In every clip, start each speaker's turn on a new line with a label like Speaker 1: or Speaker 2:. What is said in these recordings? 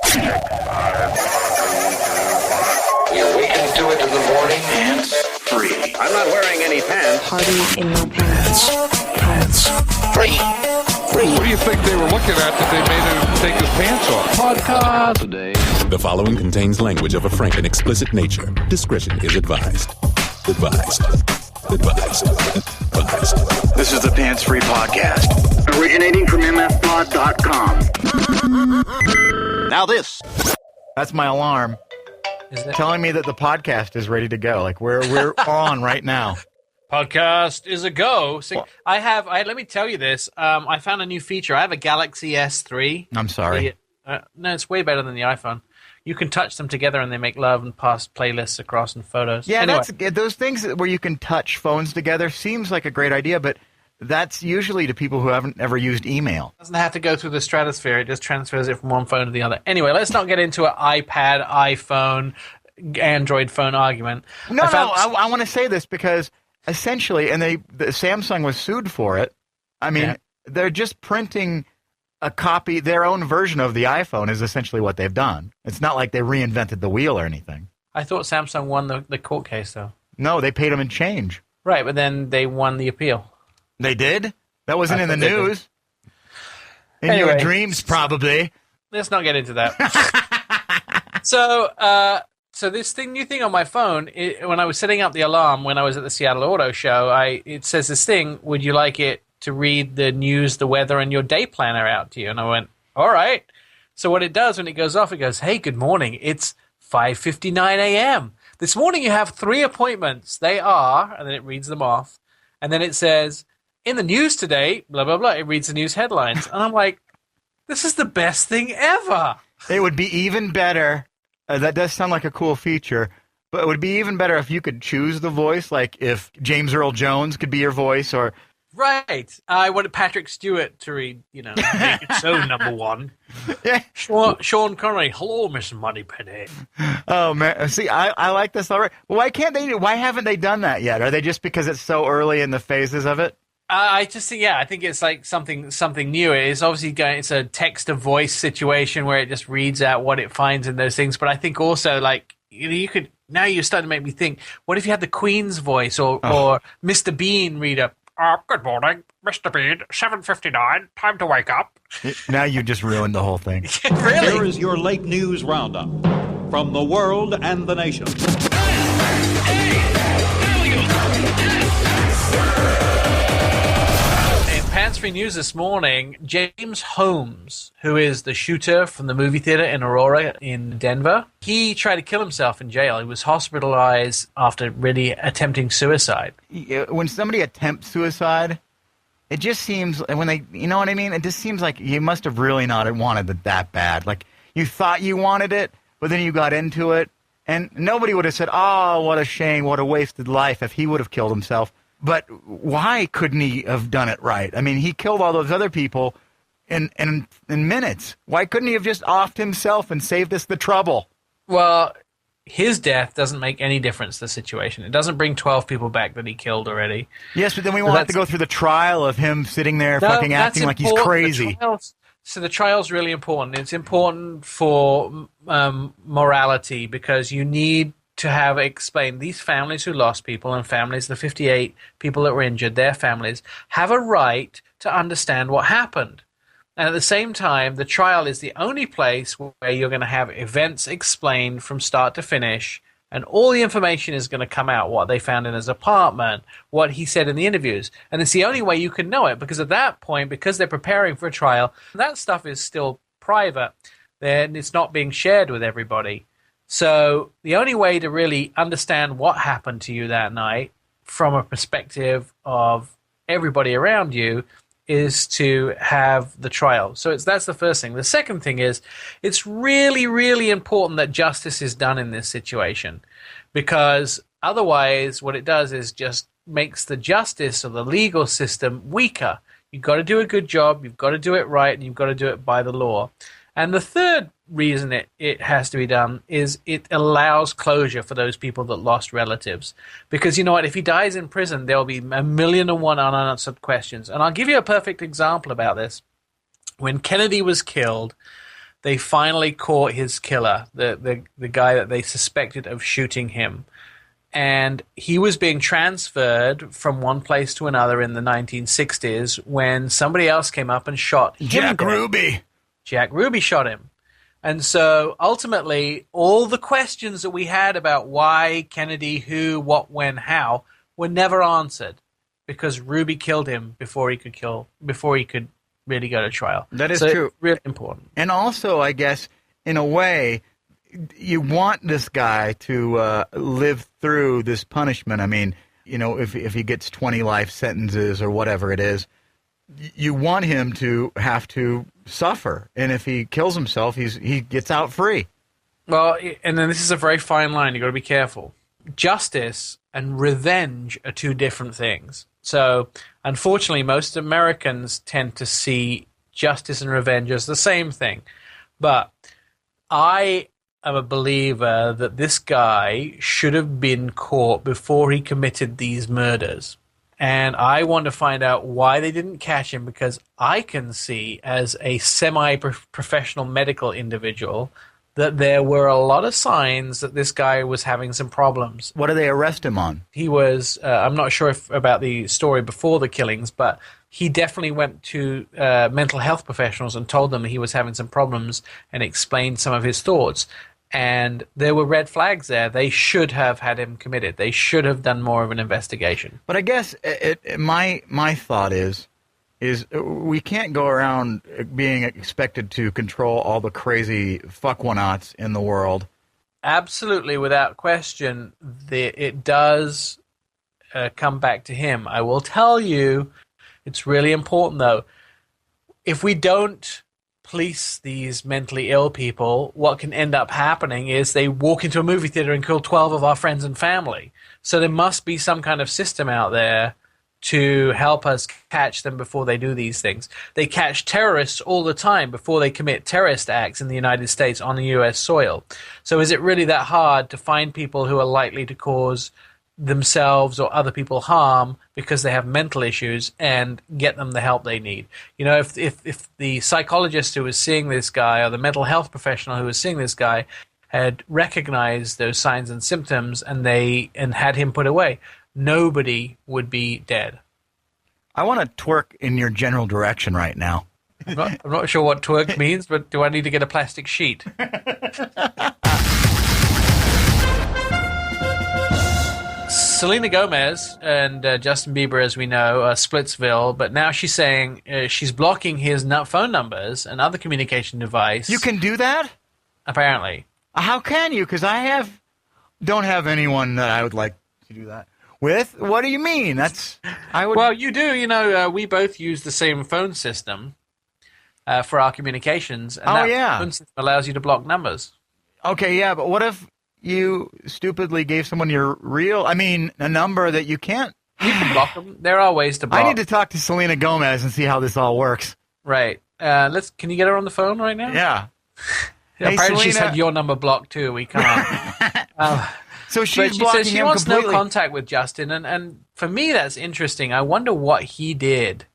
Speaker 1: You awaken to it in the morning. Pants free. I'm not wearing any pants.
Speaker 2: Party in your pants. Pants
Speaker 1: Free.
Speaker 3: What do you think they were looking at that they made him take his pants off?
Speaker 1: Podcast today.
Speaker 4: The following contains language of a frank and explicit nature. Discretion is advised. Advised.
Speaker 1: This is the Pants Free Podcast, originating from mfpod.com. Now this.
Speaker 5: That's my alarm. Telling me that the podcast is ready to go. Like we're on right now.
Speaker 6: Podcast is a go. So let me tell you this. I found a new feature. I have a Galaxy S3.
Speaker 5: I'm sorry.
Speaker 6: No, it's way better than the iPhone. You can touch them together and they make love and pass playlists across and photos.
Speaker 5: Yeah,
Speaker 6: anyway.
Speaker 5: those things where you can touch phones together seems like a great idea, but that's usually to people who haven't ever used email.
Speaker 6: It doesn't have to go through the stratosphere. It just transfers it from one phone to the other. Anyway, let's not get into an iPad, iPhone, Android phone argument.
Speaker 5: I want to say this because essentially, and Samsung was sued for it. I mean, They're just printing a copy, their own version of the iPhone is essentially what they've done. It's not like they reinvented the wheel or anything.
Speaker 6: I thought Samsung won the court case, though.
Speaker 5: No, they paid them in change.
Speaker 6: Right, but then they won the appeal.
Speaker 5: They did? That wasn't in the news. In your dreams, probably.
Speaker 6: Let's not get into that. So this new thing on my phone, when I was setting up the alarm when I was at the Seattle Auto Show, it says this thing, would you like it to read the news, the weather, and your day planner out to you? And I went, all right. So what it does when it goes off, it goes, hey, good morning. It's 5:59 a.m. This morning you have 3 appointments. They are, and then it reads them off. And then it says, in the news today, blah, blah, blah. It reads the news headlines. And I'm like, this is the best thing ever.
Speaker 5: It would be even better. That does sound like a cool feature. But it would be even better if you could choose the voice, like if James Earl Jones could be your voice or...
Speaker 6: Right. I wanted Patrick Stewart to read, make it so number one.
Speaker 5: Yeah.
Speaker 6: Sean Connery, hello, Miss Moneypenny.
Speaker 5: Oh, man. See, I like this already. Well, why haven't they done that yet? Are they just because it's so early in the phases of it?
Speaker 6: I think it's like something new. It's obviously it's a text-to-voice situation where it just reads out what it finds in those things. But I think also, like, you could, now you're starting to make me think, what if you had the Queen's voice or Mr. Bean read up? Good morning, Mr. Bean, 7:59, time to wake up.
Speaker 5: Now you just ruined the whole thing.
Speaker 6: Really?
Speaker 7: Here is your late news roundup from the world and the nation.
Speaker 6: Pants-free news this morning, James Holmes, who is the shooter from the movie theater in Aurora in Denver, he tried to kill himself in jail. He was hospitalized after really attempting suicide.
Speaker 5: When somebody attempts suicide, it just seems, when they, you know what I mean? It just seems like you must have really not wanted it that bad. Like, you thought you wanted it, but then you got into it, and nobody would have said, oh, what a shame, what a wasted life if he would have killed himself. But why couldn't he have done it right? I mean, he killed all those other people in minutes. Why couldn't he have just offed himself and saved us the trouble?
Speaker 6: Well, his death doesn't make any difference to the situation. It doesn't bring 12 people back that he killed already.
Speaker 5: Yes, but then we won't have to go through the trial of him sitting there fucking acting like he's crazy.
Speaker 6: So the trial's really important. It's important for morality because you need to have explained these families who lost people and families, the 58 people that were injured, their families, have a right to understand what happened. And at the same time, the trial is the only place where you're going to have events explained from start to finish, and all the information is going to come out, what they found in his apartment, what he said in the interviews. And it's the only way you can know it, because at that point, because they're preparing for a trial, that stuff is still private, then it's not being shared with everybody. So the only way to really understand what happened to you that night from a perspective of everybody around you is to have the trial. So that's the first thing. The second thing is it's really, really important that justice is done in this situation, because otherwise what it does is just makes the justice or the legal system weaker. You've got to do a good job, you've got to do it right, and you've got to do it by the law. And the third reason it has to be done is it allows closure for those people that lost relatives. Because you know what? If he dies in prison, there will be 1,000,001 unanswered questions. And I'll give you a perfect example about this. When Kennedy was killed, they finally caught his killer, the guy that they suspected of shooting him. And he was being transferred from one place to another in the 1960s when somebody else came up and shot him.
Speaker 5: Jack Ruby.
Speaker 6: Jack Ruby shot him. And so ultimately, all the questions that we had about why Kennedy, who, what, when, how, were never answered because Ruby killed him before he could really go to trial.
Speaker 5: That is
Speaker 6: so
Speaker 5: true.
Speaker 6: Really important.
Speaker 5: And also, I guess, in a way, you want this guy to live through this punishment. I mean, you know, if he gets 20 life sentences or whatever it is, you want him to have to suffer. And if he kills himself, he gets out free.
Speaker 6: Well, and then this is a very fine line. You've got to be careful. Justice and revenge are two different things. So, unfortunately, most Americans tend to see justice and revenge as the same thing. But I am a believer that this guy should have been caught before he committed these murders. And I want to find out why they didn't catch him, because I can see, as a semi-professional medical individual, that there were a lot of signs that this guy was having some problems.
Speaker 5: What do they arrest him on?
Speaker 6: He was, I'm not sure about the story before the killings, but he definitely went to mental health professionals and told them he was having some problems and explained some of his thoughts. And there were red flags there. They should have had him committed. They should have done more of an investigation.
Speaker 5: But I guess my thought is we can't go around being expected to control all the crazy fuck-one-outs in the world.
Speaker 6: Absolutely, without question, it does come back to him. I will tell you, it's really important, though. If we don't police these mentally ill people, what can end up happening is they walk into a movie theater and kill 12 of our friends and family. So there must be some kind of system out there to help us catch them before they do these things. They catch terrorists all the time before they commit terrorist acts in the United States on the U.S. soil. So is it really that hard to find people who are likely to cause themselves or other people harm because they have mental issues and get them the help they need? You know, if the psychologist who was seeing this guy or the mental health professional who was seeing this guy had recognized those signs and symptoms and had him put away, nobody would be dead.
Speaker 5: I want to twerk in your general direction right now.
Speaker 6: I'm not sure what twerk means, but do I need to get a plastic sheet? Selena Gomez and Justin Bieber, as we know, are Splitsville, but now she's saying she's blocking his phone numbers and other communication device.
Speaker 5: You can do that?
Speaker 6: Apparently.
Speaker 5: How can you? Because I don't have anyone that I would like to do that with. What do you mean? Well,
Speaker 6: you do. You know, we both use the same phone system for our communications. And that phone system allows you to block numbers.
Speaker 5: Okay, yeah, but what if you stupidly gave someone a number that you can't?
Speaker 6: You can block them. There are ways to block.
Speaker 5: I need to talk to Selena Gomez and see how this all works.
Speaker 6: Right. Can you get her on the phone right now?
Speaker 5: Yeah.
Speaker 6: Hey, apparently she's had your number blocked too. We can't.
Speaker 5: So she's blocking him completely.
Speaker 6: She wants no contact with Justin, and for me that's interesting. I wonder what he did.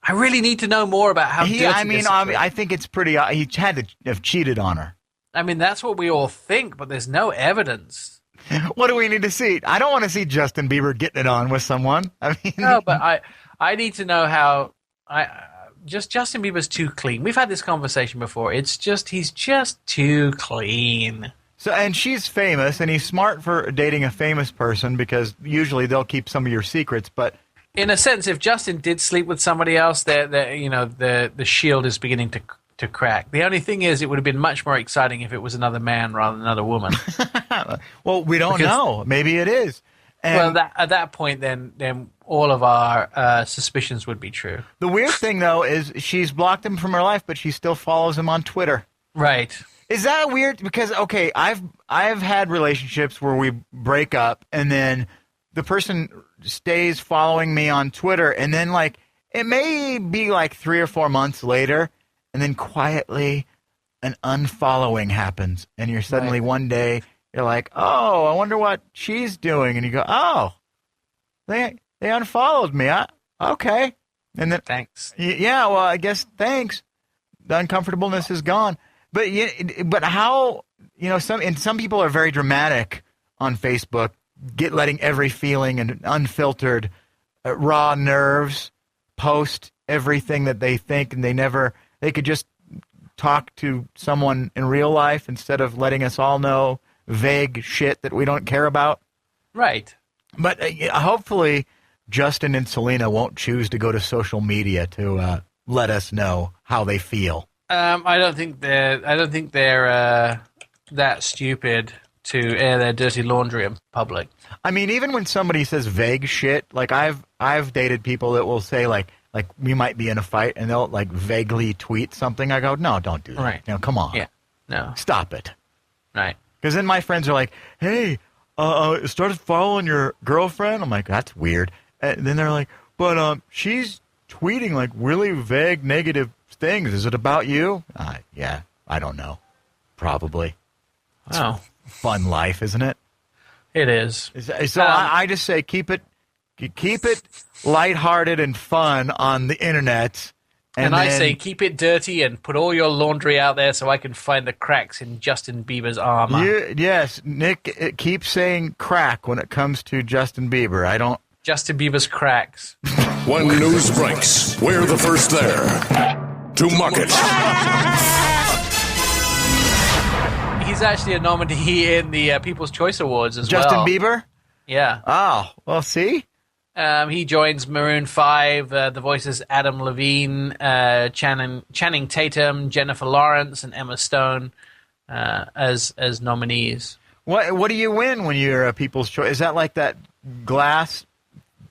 Speaker 6: I really need to know more about how dirty this is.
Speaker 5: I think it's pretty. He had to have cheated on her.
Speaker 6: I mean, that's what we all think, but there's no evidence.
Speaker 5: What do we need to see? I don't want to see Justin Bieber getting it on with someone.
Speaker 6: No, but I need to know how. Justin Bieber's too clean. We've had this conversation before. He's just too clean.
Speaker 5: So, and she's famous, and he's smart for dating a famous person because usually they'll keep some of your secrets. But
Speaker 6: in a sense, if Justin did sleep with somebody else, the shield is beginning to crack. The only thing is, it would have been much more exciting if it was another man rather than another woman.
Speaker 5: Well, we don't know. Maybe it is. And
Speaker 6: at that point, then all of our suspicions would be true.
Speaker 5: The weird thing, though, is she's blocked him from her life, but she still follows him on Twitter.
Speaker 6: Right.
Speaker 5: Is that weird? Because, okay, I've had relationships where we break up, and then the person stays following me on Twitter, and then, it may be 3 or 4 months later, and then quietly an unfollowing happens, and you're suddenly one day, you're like, oh, I wonder what she's doing, and you go, oh, they unfollowed me. Okay. And then
Speaker 6: thanks.
Speaker 5: Yeah, well, I guess thanks. The uncomfortableness is gone. But how, some people are very dramatic on Facebook, letting every feeling and unfiltered, raw nerves post everything that they think, and they could just talk to someone in real life instead of letting us all know vague shit that we don't care about.
Speaker 6: Right.
Speaker 5: But hopefully Justin and Selena won't choose to go to social media to let us know how they feel.
Speaker 6: I don't think they're that stupid to air their dirty laundry in public.
Speaker 5: I mean, even when somebody says vague shit, like I've dated people that will say like we might be in a fight, and they'll like vaguely tweet something. I go, no, don't do that.
Speaker 6: Right.
Speaker 5: Come on.
Speaker 6: Yeah. No.
Speaker 5: Stop it.
Speaker 6: Right.
Speaker 5: Because then my friends are like, hey, started following your girlfriend. I'm like, that's weird. And then they're like, but she's tweeting like really vague negative things. Is it about you? Yeah, I don't know. Probably.
Speaker 6: Oh.
Speaker 5: Fun life, isn't it?
Speaker 6: It is.
Speaker 5: So I just say keep it lighthearted and fun on the internet.
Speaker 6: And I say keep it dirty and put all your laundry out there so I can find the cracks in Justin Bieber's armor.
Speaker 5: Yes, Nick keeps saying crack when it comes to Justin Bieber. I don't.
Speaker 6: Justin Bieber's cracks.
Speaker 2: When news breaks, we're the first there to mock it.
Speaker 6: He's actually a nominee in the People's Choice Awards as
Speaker 5: Justin
Speaker 6: well.
Speaker 5: Justin Bieber?
Speaker 6: Yeah.
Speaker 5: Oh, well, see?
Speaker 6: He joins Maroon 5, the voices Adam Levine, Channing Tatum, Jennifer Lawrence, and Emma Stone as nominees.
Speaker 5: What do you win when you're a People's Choice? Is that like that glass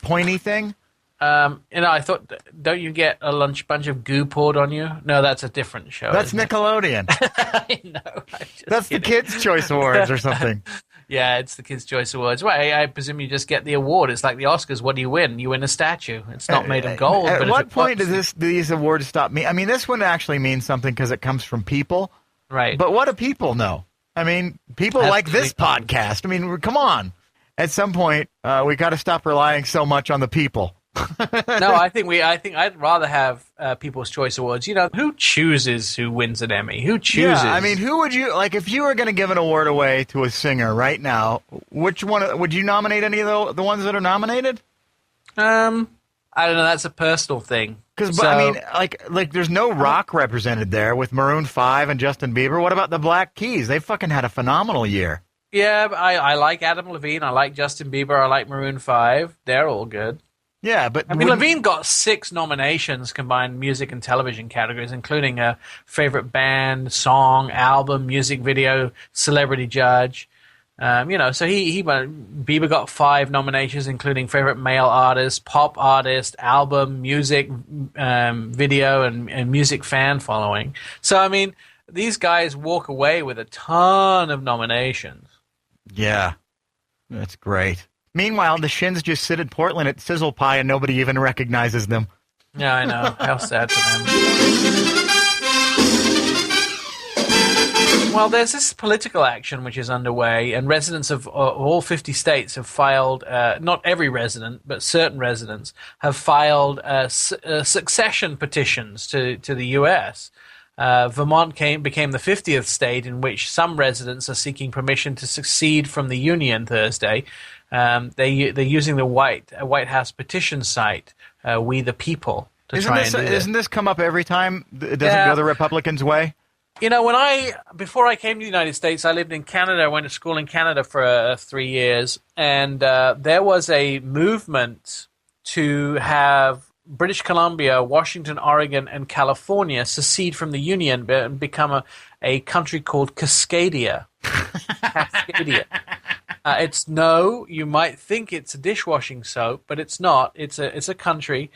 Speaker 5: pointy thing?
Speaker 6: I thought, don't you get a bunch of goo poured on you? No, that's a different show.
Speaker 5: That's Nickelodeon.
Speaker 6: I know.
Speaker 5: That's the Kids' Choice Awards or something.
Speaker 6: Yeah, it's the Kids' Choice Awards. Well, I presume you just get the award. It's like the Oscars. What do you win? You win a statue. It's not made of gold.
Speaker 5: At
Speaker 6: but
Speaker 5: what point do these awards stop me? I mean, this one actually means something because it comes from people.
Speaker 6: Right.
Speaker 5: But what do people know? I mean, people like this podcast. I mean, come on. At some point, we got to stop relying so much on the people.
Speaker 6: No, I think I'd rather have People's Choice Awards. Who chooses who wins an Emmy? Who chooses?
Speaker 5: Yeah, I mean, who would you like if you were going to give an award away to a singer right now? Which one would you nominate? Any of the ones that are nominated?
Speaker 6: I don't know. That's a personal thing.
Speaker 5: Because I mean, like, there's no rock represented there with Maroon 5 and Justin Bieber. What about the Black Keys? They fucking had a phenomenal year.
Speaker 6: Yeah, but I like Adam Levine. I like Justin Bieber. I like Maroon 5. They're all good.
Speaker 5: Yeah, but...
Speaker 6: I mean, Levine got 6 nominations combined music and television categories, including a favorite band, song, album, music video, celebrity judge. So Bieber got 5 nominations, including favorite male artist, pop artist, album, music video, and music fan following. So, I mean, these guys walk away with a ton of nominations.
Speaker 5: Yeah, that's great. Meanwhile, the Shins just sit in Portland at Sizzle Pie and nobody even recognizes them.
Speaker 6: Yeah, I know. How sad for them. Well, there's this political action which is underway, and residents of all 50 states have filed, not every resident, but certain residents have filed succession petitions to the U.S. Vermont became the 50th state in which some residents are seeking permission to secede from the Union Thursday. They're using the White House petition site, We the People, to try and do this.
Speaker 5: Doesn't this come up every time? It doesn't go the Republicans' way?
Speaker 6: Before I came to the United States, I lived in Canada. I went to school in Canada for 3 years, and there was a movement to have British Columbia, Washington, Oregon, and California secede from the Union and become a country called Cascadia. Cascadia. You might think it's a dishwashing soap, but it's not. It's a country,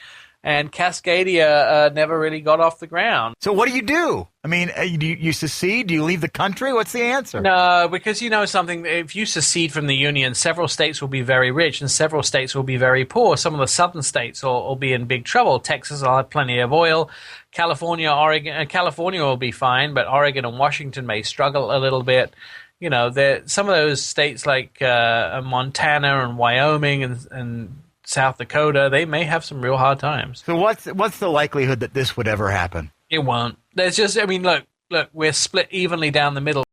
Speaker 6: and Cascadia never really got off the ground.
Speaker 5: So what do? I mean, do you secede? Do you leave the country? What's the answer?
Speaker 6: No, because something, if you secede from the Union, several states will be very rich and several states will be very poor. Some of the southern states will be in big trouble. Texas will have plenty of oil. California will be fine, but Oregon and Washington may struggle a little bit. Some of those states like Montana and Wyoming and South Dakota, they may have some real hard times.
Speaker 5: So what's the likelihood that this would ever happen?
Speaker 6: It won't. There's just, look, look, we're split evenly down the middle.